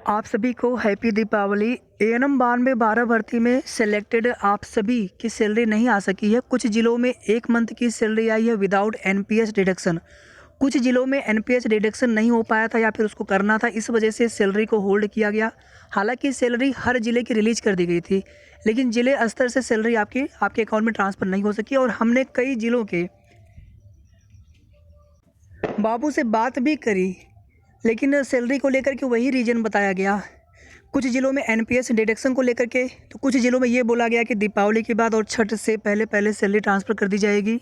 आप सभी को हैप्पी दीपावली। एएनएम 9212 भर्ती में सिलेक्टेड आप सभी की सैलरी नहीं आ सकी है। कुछ ज़िलों में 1 मंथ की सैलरी आई है विदाउट एनपीएस डिडक्शन। कुछ ज़िलों में एनपीएस डिडक्शन नहीं हो पाया था या फिर उसको करना था, इस वजह से सैलरी को होल्ड किया गया। हालांकि सैलरी हर ज़िले की रिलीज कर दी गई थी, लेकिन ज़िले स्तर से सैलरी आपके अकाउंट में ट्रांसफ़र नहीं हो सकी। और हमने कई ज़िलों के बाबू से बात भी करी, लेकिन सैलरी को लेकर के वही रीज़न बताया गया। कुछ ज़िलों में एनपीएस डिडक्शन को लेकर के, तो कुछ ज़िलों में ये बोला गया कि दीपावली के बाद और छठ से पहले सैलरी ट्रांसफ़र कर दी जाएगी।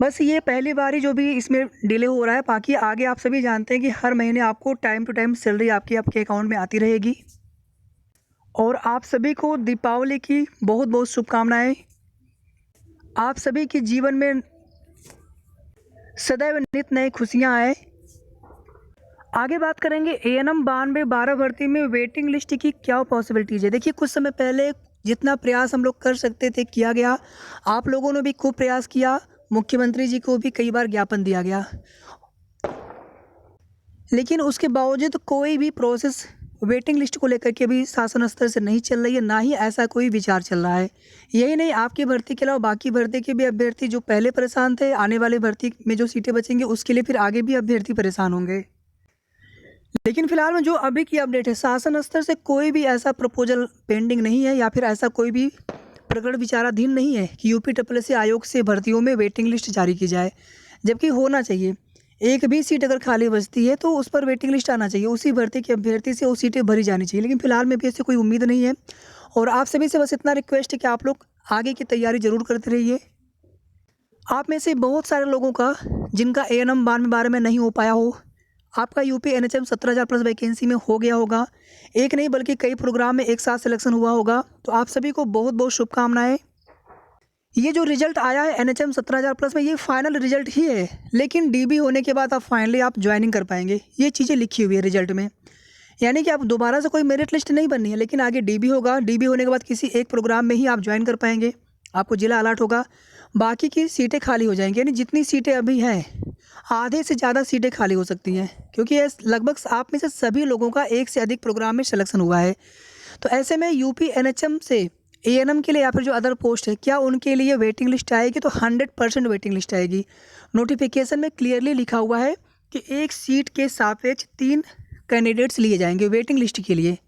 बस ये पहली बार ही जो भी इसमें डिले हो रहा है, बाकी आगे आप सभी जानते हैं कि हर महीने आपको टाइम टू टाइम सैलरी आपके अकाउंट में आती रहेगी। और आप सभी को दीपावली की बहुत बहुत शुभकामनाएँ। आप सभी के जीवन में सदैव नित नई खुशियाँ आए। आगे बात करेंगे एएनएम 9212 भर्ती में वेटिंग लिस्ट की क्या पॉसिबिलिटीज़ है। देखिए, कुछ समय पहले जितना प्रयास हम लोग कर सकते थे किया गया, आप लोगों ने भी खूब प्रयास किया, मुख्यमंत्री जी को भी कई बार ज्ञापन दिया गया, लेकिन उसके बावजूद कोई भी प्रोसेस वेटिंग लिस्ट को लेकर के भी शासन स्तर से नहीं चल रही है, ना ही ऐसा कोई विचार चल रहा है। यही नहीं, आपकी भर्ती के अलावा बाकी भर्ती के भी अभ्यर्थी जो पहले परेशान थे, आने वाले भर्ती में जो सीटें बचेंगी उसके लिए फिर आगे भी अभ्यर्थी परेशान होंगे। लेकिन फिलहाल में जो अभी की अपडेट है, शासन स्तर से कोई भी ऐसा प्रपोजल पेंडिंग नहीं है या फिर ऐसा कोई भी प्रकरण विचाराधीन नहीं है कि यूपीएससी आयोग से भर्तियों में वेटिंग लिस्ट जारी की जाए, जबकि होना चाहिए। एक भी सीट अगर खाली बचती है तो उस पर वेटिंग लिस्ट आना चाहिए, उसी भर्ती के अभ्यर्थी से वो सीटें भरी जानी चाहिए। लेकिन फिलहाल में भी ऐसी कोई उम्मीद नहीं है। और आप सभी से बस इतना रिक्वेस्ट है कि आप लोग आगे की तैयारी ज़रूर करते रहिए। आप में से बहुत सारे लोगों का जिनका एएनएम 9212 में नहीं हो पाया हो, आपका यूपी एनएचएम 17,000 प्लस वैकेंसी में हो गया होगा। एक नहीं बल्कि कई प्रोग्राम में एक साथ सिलेक्शन हुआ होगा। तो आप सभी को बहुत बहुत शुभकामनाएं। ये जो रिजल्ट आया है एनएचएम 17,000 प्लस में, ये फाइनल रिजल्ट ही है, लेकिन डीबी होने के बाद आप फाइनली ज्वाइनिंग कर पाएंगे। ये चीज़ें लिखी हुई है रिजल्ट में, यानी कि आप दोबारा से कोई मेरिट लिस्ट नहीं बननी है, लेकिन आगे डीबी होगा। डीबी होने के बाद किसी एक प्रोग्राम में ही आप ज्वाइन कर पाएंगे, आपको जिला अलॉट होगा, बाकी की सीटें खाली हो जाएंगी। यानी जितनी सीटें अभी हैं, आधे से ज़्यादा सीटें खाली हो सकती हैं, क्योंकि लगभग आप में से सभी लोगों का एक से अधिक प्रोग्राम में सिलेक्शन हुआ है। तो ऐसे में यूपी एनएचएम से एएनएम के लिए या फिर जो अदर पोस्ट है, क्या उनके लिए वेटिंग लिस्ट आएगी? तो 100% वेटिंग लिस्ट आएगी। नोटिफिकेशन में क्लियरली लिखा हुआ है कि एक सीट के सापेक्ष 3 कैंडिडेट्स लिए जाएंगे वेटिंग लिस्ट के लिए।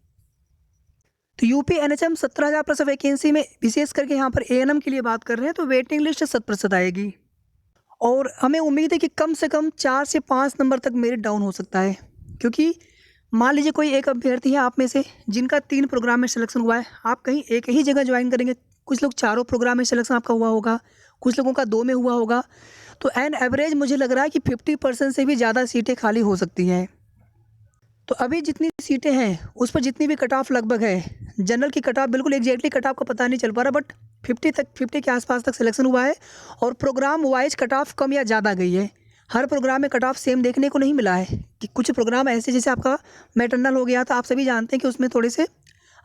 तो यूपी एनएचएम 17,000 प्लस वैकेंसी में विशेष करके यहाँ पर एएनएम के लिए बात कर रहे हैं, तो वेटिंग लिस्ट 100% आएगी। और हमें उम्मीद है कि कम से कम 4 से 5 नंबर तक मेरिट डाउन हो सकता है, क्योंकि मान लीजिए कोई एक अभ्यर्थी है आप में से जिनका 3 प्रोग्राम में सिलेक्शन हुआ है, आप कहीं एक ही जगह ज्वाइन करेंगे। कुछ लोग 4 प्रोग्राम में सिलेक्शन आपका हुआ होगा, कुछ लोगों का 2 में हुआ होगा। तो एन एवरेज मुझे लग रहा है कि 50% से भी ज़्यादा सीटें खाली हो सकती हैं। तो अभी जितनी सीटें हैं उस पर जितनी भी कट ऑफ लगभग है, जनरल की कट ऑफ बिल्कुल एग्जैक्टली कट ऑफ का पता नहीं चल पा रहा, बट 50 के आसपास तक सिलेक्शन हुआ है। और प्रोग्राम वाइज कट ऑफ कम या ज़्यादा गई है। हर प्रोग्राम में कट ऑफ सेम देखने को नहीं मिला है कि कुछ प्रोग्राम ऐसे, जैसे आपका मैटरनल हो गया था, आप सभी जानते हैं कि उसमें थोड़े से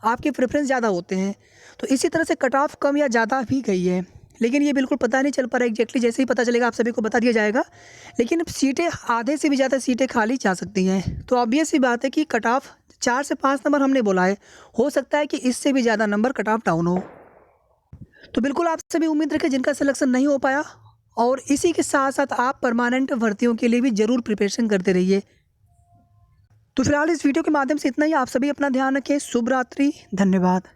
आपके प्रेफरेंस ज़्यादा होते हैं। तो इसी तरह से कट ऑफ कम या ज़्यादा भी गई है, लेकिन ये बिल्कुल पता नहीं चल पा रहा एग्जैक्टली। जैसे ही पता चलेगा आप सभी को बता दिया जाएगा। लेकिन सीटें आधे से भी ज़्यादा सीटें खाली जा सकती हैं। तो ऑब्वियस सी बात है कि कट ऑफ 4 से 5 नंबर हमने बोला है, हो सकता है कि इससे भी ज़्यादा नंबर कट ऑफ डाउन हो। तो बिल्कुल आप सभी उम्मीद रखें जिनका सिलेक्शन नहीं हो पाया, और इसी के साथ साथ आप परमानेंट भर्तियों के लिए भी ज़रूर प्रिपरेशन करते रहिए। तो फिलहाल इस वीडियो के माध्यम से इतना ही। आप सभी अपना ध्यान रखें। शुभ रात्रि, धन्यवाद।